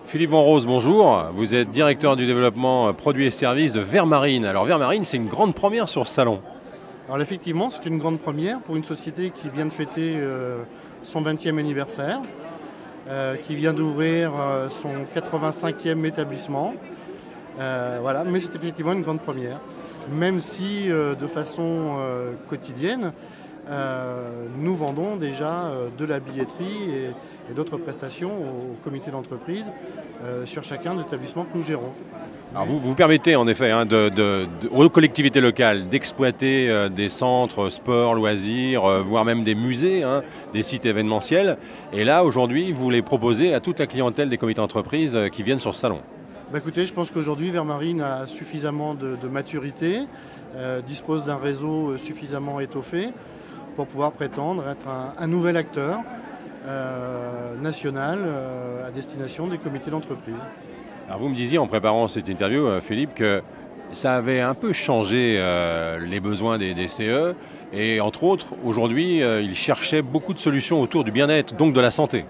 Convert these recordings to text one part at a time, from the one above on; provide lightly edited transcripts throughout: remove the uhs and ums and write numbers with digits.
Philippe Van Rose, bonjour. Vous êtes directeur du développement produits et services de Vermarine. Alors Vermarine, c'est une grande première sur ce salon. Alors effectivement, c'est une grande première pour une société qui vient de fêter son 20e anniversaire, qui vient d'ouvrir son 85e établissement. Voilà, mais c'est effectivement une grande première. Même si de façon quotidienne, nous vendons déjà de la billetterie et d'autres prestations au comité d'entreprise sur chacun des établissements que nous gérons. Alors vous permettez en effet aux collectivités locales d'exploiter des centres sport, loisirs, voire même des musées, des sites événementiels. Et là, aujourd'hui, vous les proposez à toute la clientèle des comités d'entreprise qui viennent sur ce salon. Écoutez, je pense qu'aujourd'hui, Vermarine a suffisamment de maturité, dispose d'un réseau suffisamment étoffé pour pouvoir prétendre être un nouvel acteur national à destination des comités d'entreprise. Alors vous me disiez en préparant cette interview, Philippe, que ça avait un peu changé les besoins des CE et entre autres, aujourd'hui, ils cherchaient beaucoup de solutions autour du bien-être, donc de la santé.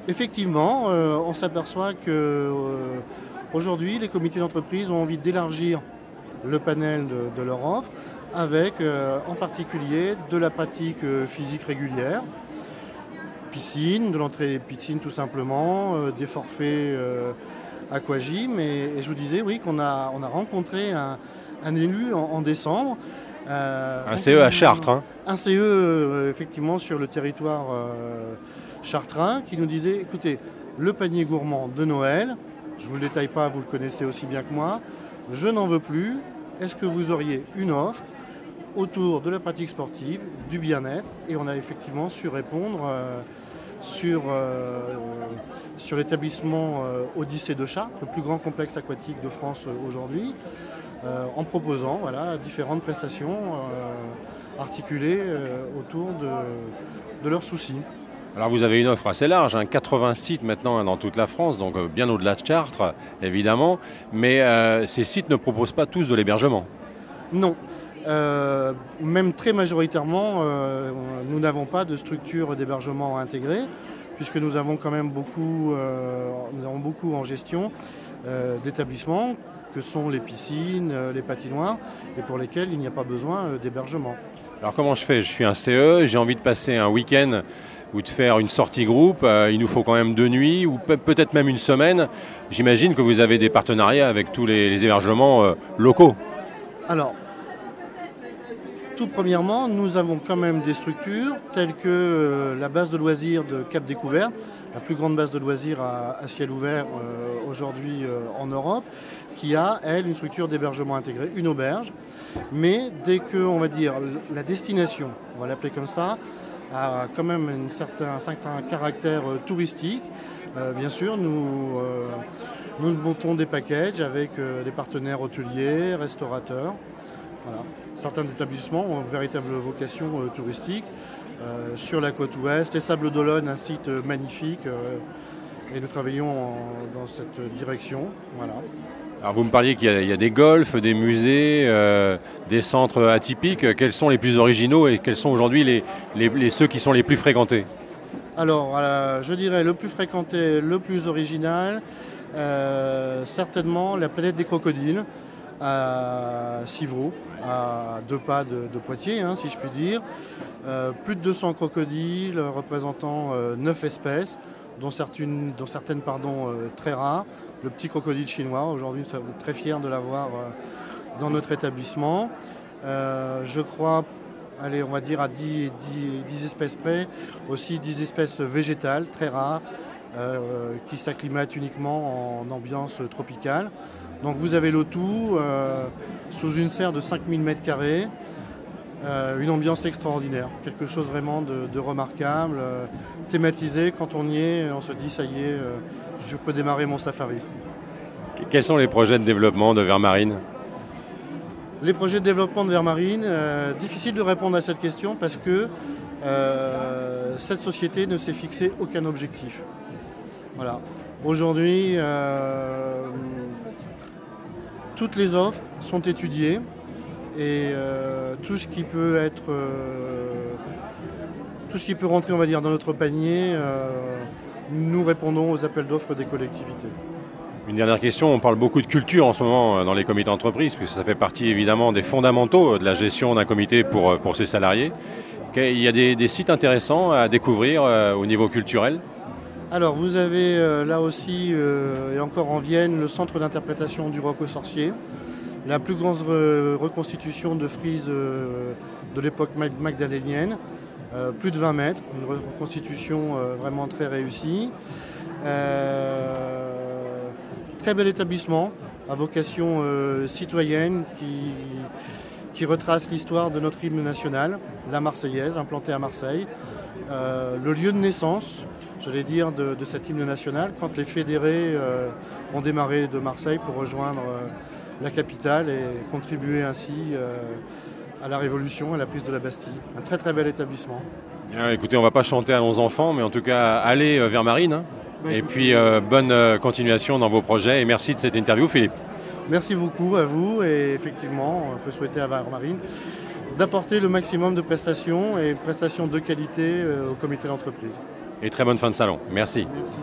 Effectivement, on s'aperçoit que aujourd'hui, les comités d'entreprise ont envie d'élargir le panel de leur offre avec en particulier de la pratique physique régulière, piscine, de l'entrée piscine tout simplement, des forfaits aquagym et je vous disais oui qu'on a rencontré un élu en décembre. Un CE à Chartres. Un CE effectivement sur le territoire chartrain qui nous disait écoutez, le panier gourmand de Noël, je ne vous le détaille pas, vous le connaissez aussi bien que moi, je n'en veux plus, est-ce que vous auriez une offre autour de la pratique sportive, du bien-être, et on a effectivement su répondre sur l'établissement Odyssée de Chartres, le plus grand complexe aquatique de France aujourd'hui, en proposant différentes prestations articulées autour de leurs soucis. Alors vous avez une offre assez large, 80 sites maintenant dans toute la France, donc bien au-delà de Chartres, évidemment, mais ces sites ne proposent pas tous de l'hébergement. Non. Même très majoritairement, nous n'avons pas de structure d'hébergement intégrée, puisque nous avons quand même beaucoup en gestion d'établissements que sont les piscines, les patinoires, et pour lesquels il n'y a pas besoin d'hébergement. Alors comment je fais? Je suis un CE, j'ai envie de passer un week-end ou de faire une sortie groupe, il nous faut quand même 2 nuits ou peut-être même une semaine. J'imagine que vous avez des partenariats avec tous les hébergements locaux. Alors, tout premièrement, nous avons quand même des structures telles que la base de loisirs de Cap Découverte, la plus grande base de loisirs à ciel ouvert aujourd'hui en Europe, qui a, elle, une structure d'hébergement intégré, une auberge. Mais dès que, on va dire, la destination, on va l'appeler comme ça, a quand même un certain caractère touristique, bien sûr, nous montons des packages avec des partenaires hôteliers, restaurateurs. Voilà. Certains établissements ont une véritable vocation touristique. Sur la côte ouest, les Sables d'Olonne, un site magnifique, et nous travaillons dans cette direction. Voilà. Alors vous me parliez qu'il y a des golfs, des musées, des centres atypiques. Quels sont les plus originaux et quels sont aujourd'hui ceux qui sont les plus fréquentés? Alors, je dirais le plus fréquenté, le plus original, certainement la planète des crocodiles à Civaux, à 2 pas de Poitiers, si je puis dire. Plus de 200 crocodiles représentant 9 espèces, dont certaines très rares. Le petit crocodile chinois, aujourd'hui, nous sommes très fiers de l'avoir dans notre établissement. Je crois, allez, on va dire à 10 espèces près, aussi 10 espèces végétales très rares qui s'acclimatent uniquement en ambiance tropicale. Donc vous avez le tout sous une serre de 5000 m², une ambiance extraordinaire, quelque chose vraiment de remarquable, thématisé. Quand on y est, on se dit ça y est, je peux démarrer mon safari. Quels sont les projets de développement de Vermarine? Les projets de développement de Vermarine, difficile de répondre à cette question parce que cette société ne s'est fixé aucun objectif. Voilà. Aujourd'hui, toutes les offres sont étudiées et tout ce qui peut rentrer, on va dire, dans notre panier nous répondons aux appels d'offres des collectivités. Une dernière question, on parle beaucoup de culture en ce moment dans les comités d'entreprise, puisque ça fait partie évidemment des fondamentaux de la gestion d'un comité pour ses salariés. Il y a des sites intéressants à découvrir au niveau culturel? Alors vous avez là aussi, et encore en Vienne, le centre d'interprétation du rock aux sorciers, la plus grande reconstitution de frises de l'époque magdalénienne, plus de 20 mètres, une reconstitution vraiment très réussie. Très bel établissement à vocation citoyenne qui retrace l'histoire de notre hymne national, la Marseillaise, implantée à Marseille. Le lieu de naissance, j'allais dire, de cet hymne national, quand les fédérés ont démarré de Marseille pour rejoindre la capitale et contribuer ainsi à la Révolution, à la prise de la Bastille. Un très très bel établissement. Bien, écoutez, on ne va pas chanter à nos enfants, mais en tout cas, allez vers Marine. Hein. Et puis, bonne continuation dans vos projets et merci de cette interview, Philippe. Merci beaucoup à vous et effectivement, on peut souhaiter à Marine d'apporter le maximum de prestations et prestations de qualité au comité d'entreprise. Et très bonne fin de salon. Merci. Merci.